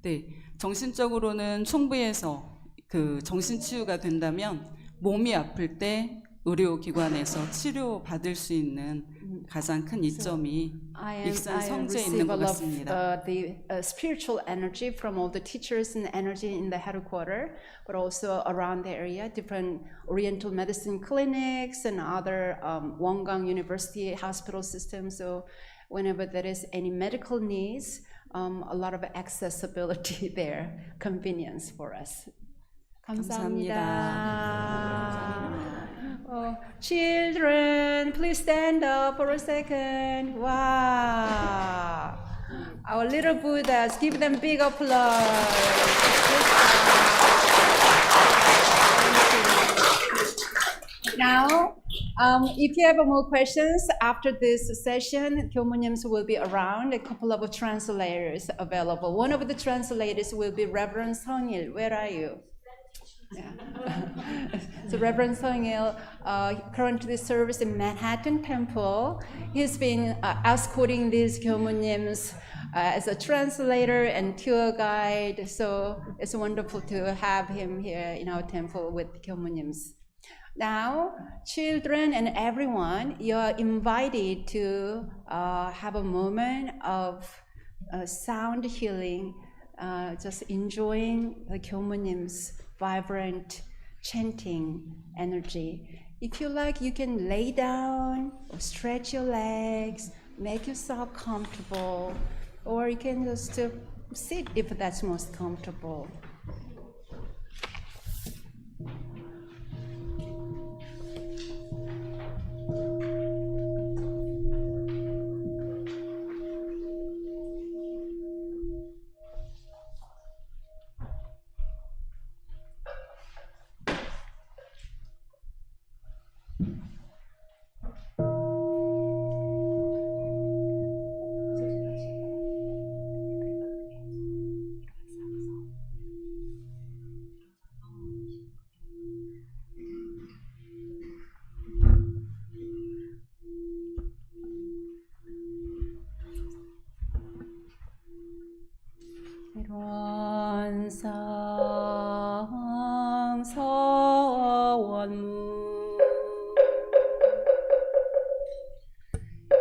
네, 정신적으로는 총부에서 그 정신치유가 된다면 몸이 아플 때 의료기관에서 치료받을 수 있는 가장 큰 이점이 익산 성지에 있는 것 같습니다. The spiritual energy from all the teachers and energy in the headquarters, but also around the area, different Oriental medicine clinics and other Won University hospital systems. So whenever there is any medical needs, a lot of accessibility there, convenience for us. 감사합니다. Children, please stand up for a second. Wow. Our little Buddhas, give them big applause. Now, if you have more questions after this session, 교무님s will be around, a couple of translators available. One of the translators will be Reverend Sungil. Where are you? Yeah. So Reverend Sungil currently serves in Manhattan Temple. He's been escorting these 교무님s as a translator and tour guide. So it's wonderful to have him here in our temple with 교무님s. Now, children and everyone, you're invited to have a moment of sound healing, just enjoying the 교무님's vibrant chanting energy. If you like, you can lay down or stretch your legs, make yourself comfortable, or you can just sit if that's most comfortable.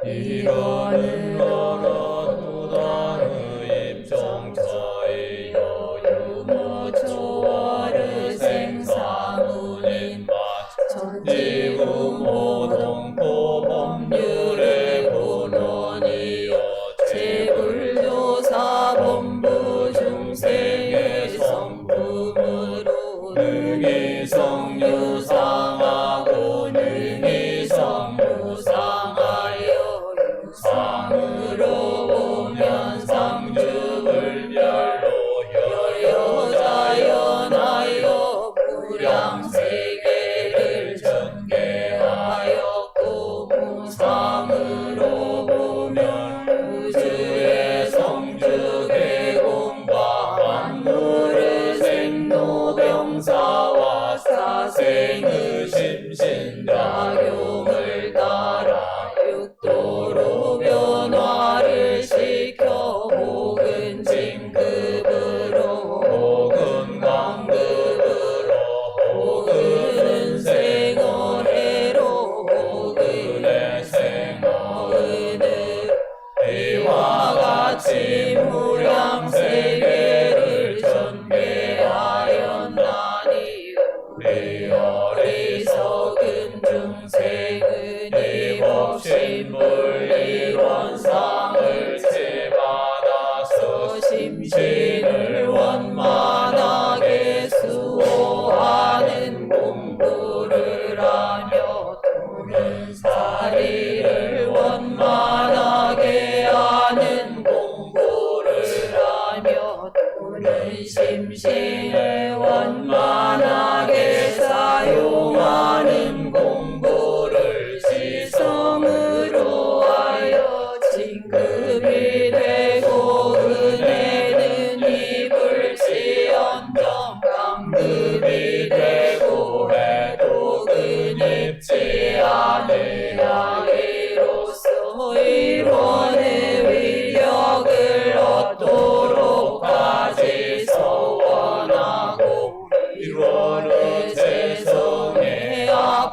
이거는 어느 또 다른 입정차의 여유무 초월의 생사문인 천지국모동포 법률의 본원이여 제불교사 본부 중생의 성품으로 능히 성유상하고 능히 성무상하여 상으로 오면 상주불별로 여여자연하여 무량세계를 전개하였고 무상으로 보면 우주의 성주 개공과 만물의 생로병사와 사생의 심신작용을 따라 육도로 변화를 시켜 혹은 진급으로 혹은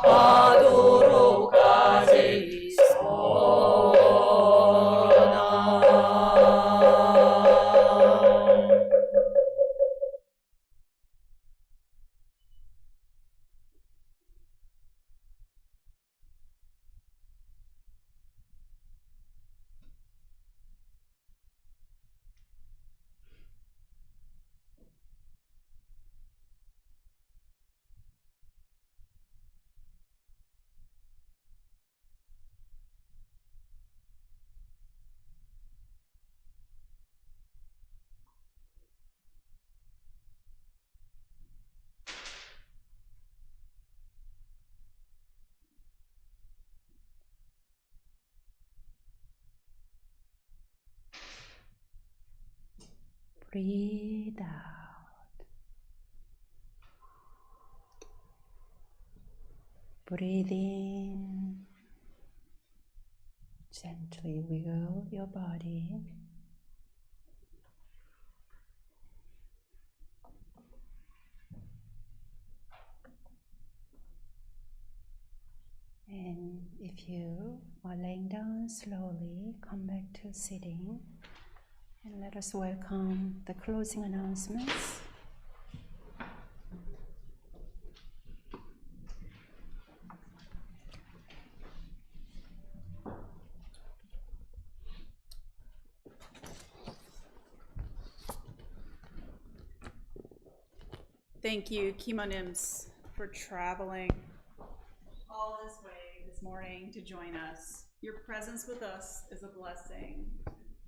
하도록 하지소나. Breathe out. Breathe in. Gently wiggle your body. And if you are laying down slowly, come back to sitting. And let us welcome the closing announcements. Thank you, Kimonim, for traveling all this way this morning to join us. Your presence with us is a blessing,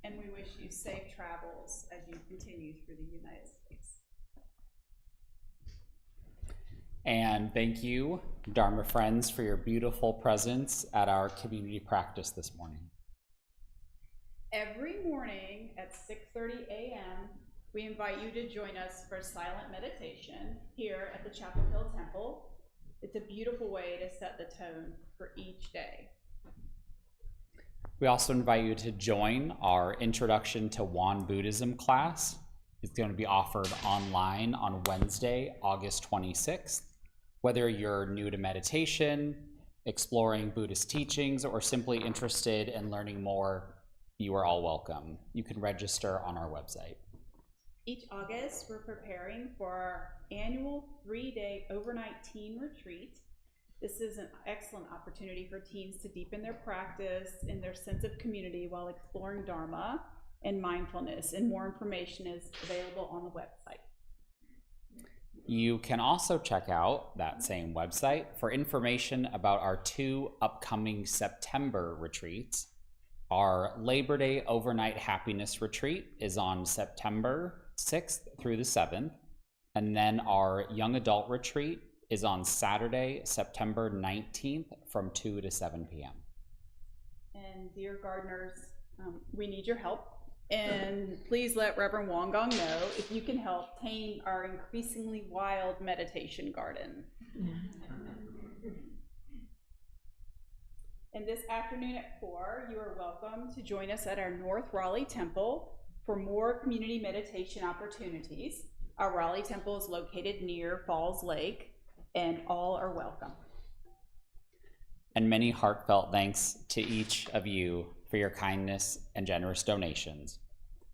and we wish you safe travels as you continue through the United States. And thank you, Dharma friends, for your beautiful presence at our community practice this morning. Every morning at 6:30 a.m., we invite you to join us for silent meditation here at the Chapel Hill Temple. It's a beautiful way to set the tone for each day. We also invite you to join our Introduction to Won Buddhism class. It's going to be offered online on Wednesday, August 26th. Whether you're new to meditation, exploring Buddhist teachings, or simply interested in learning more, you are all welcome. You can register on our website. Each August, we're preparing for our annual 3-day overnight teen retreat. This is an excellent opportunity for teens to deepen their practice and their sense of community while exploring Dharma and mindfulness, and more information is available on the website. You can also check out that same website for information about our 2 upcoming September retreats. Our Labor Day Overnight Happiness Retreat is on September 6th through the 7th, and then our Young Adult Retreat is on Saturday, September 19th from 2 to 7 p.m. And dear gardeners, we need your help. And please let Reverend Won Gong know if you can help tame our increasingly wild meditation garden. And this afternoon at 4, you are welcome to join us at our North Raleigh Temple for more community meditation opportunities. Our Raleigh Temple is located near Falls Lake, and all are welcome. And many heartfelt thanks to each of you for your kindness and generous donations.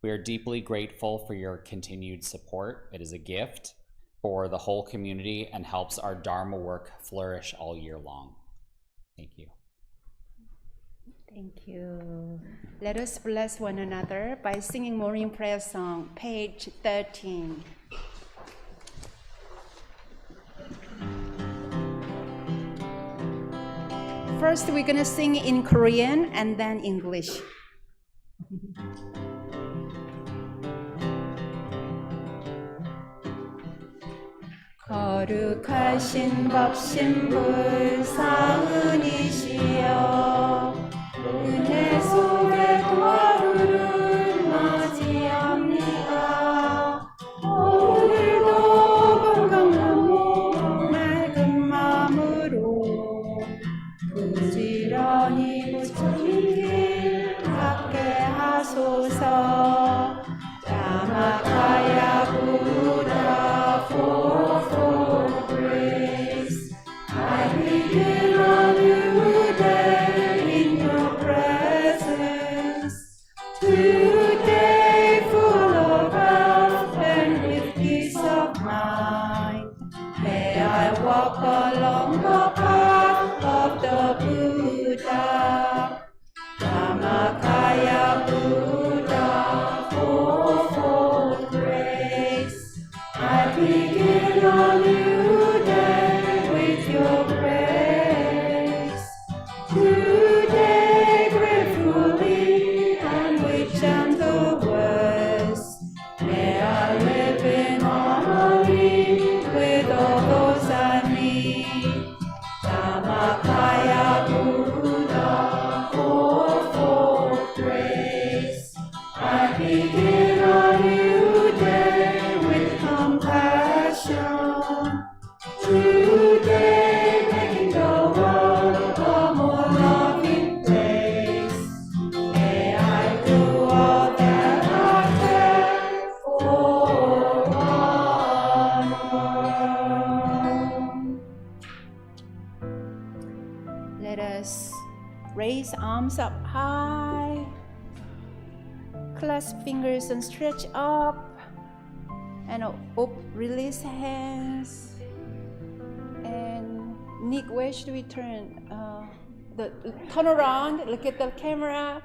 We are deeply grateful for your continued support. It is a gift for the whole community and helps our Dharma work flourish all year long. Thank you. Thank you. Let us bless one another by singing morning prayer song, page 13. First, we're going to sing in Korean and then English. 거룩하신 법신불 사은이시여 은혜 속에 하루를 맞이합니다. 오늘도 건강한 몸 맑은 마음으로 부지런히 부처님 길 닦게 하소서. 야마카야 부다 for grace I believe Let us raise arms up high, clasp fingers and stretch up, and release hands. And Nick, where should we turn? Turn around, look at the camera,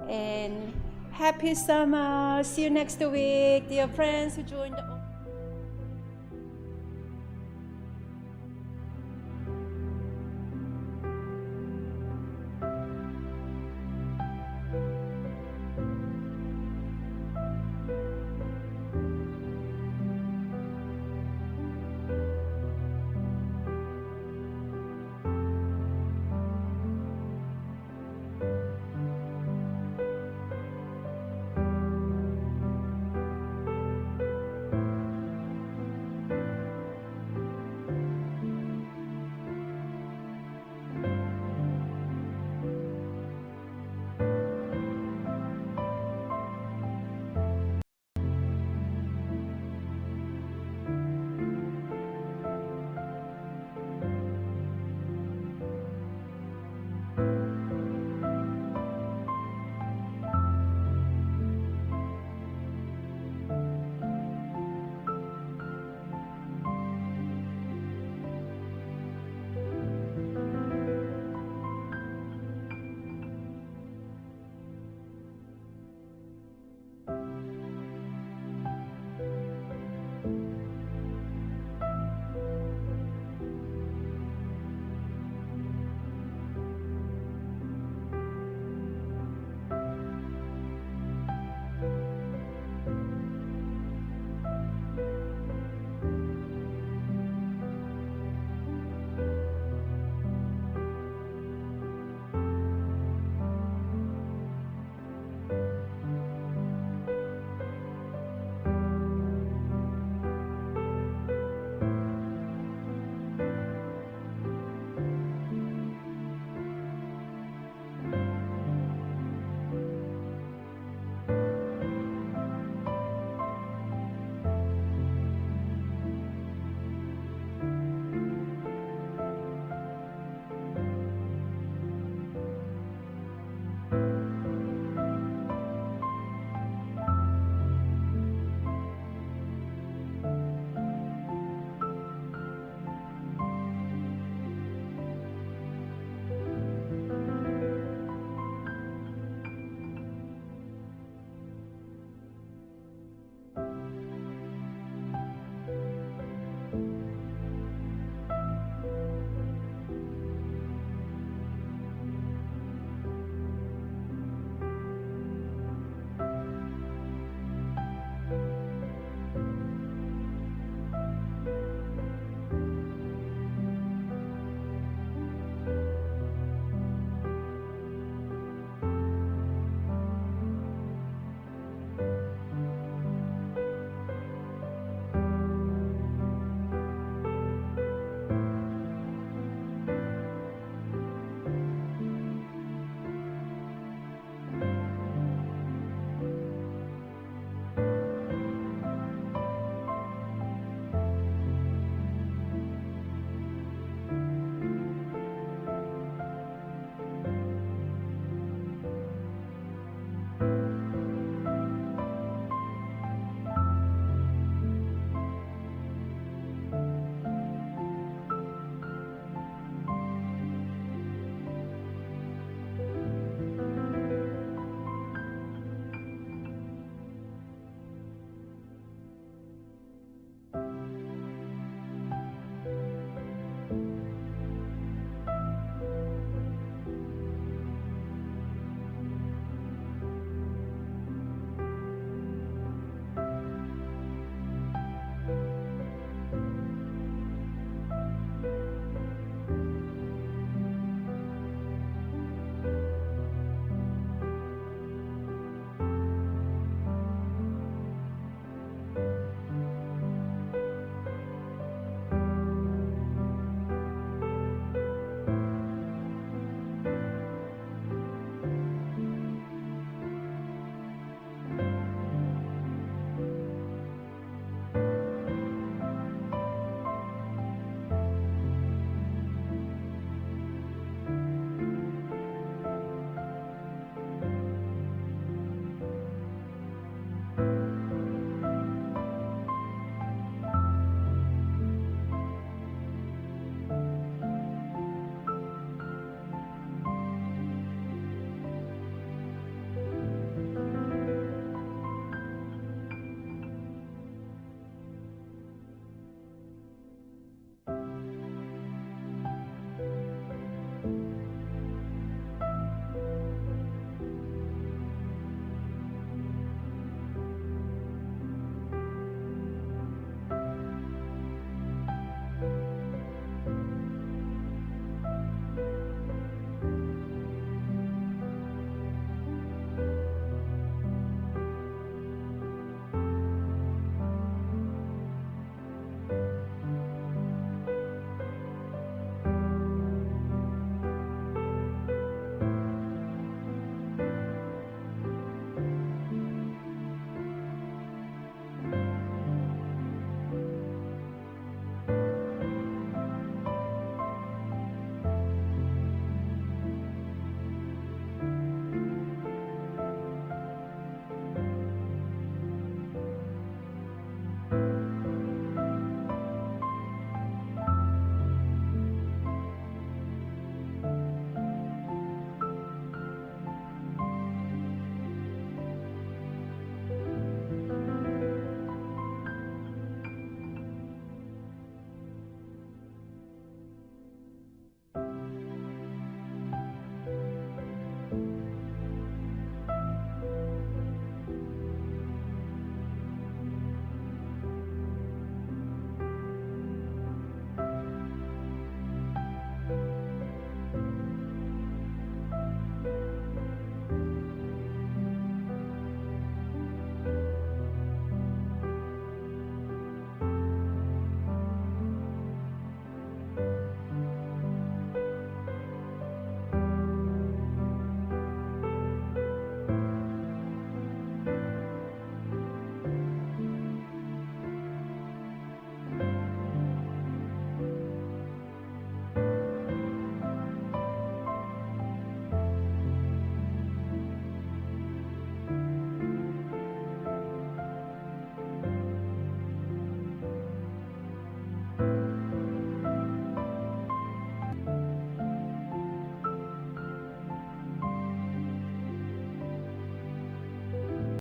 and happy summer. See you next week, dear friends who joined the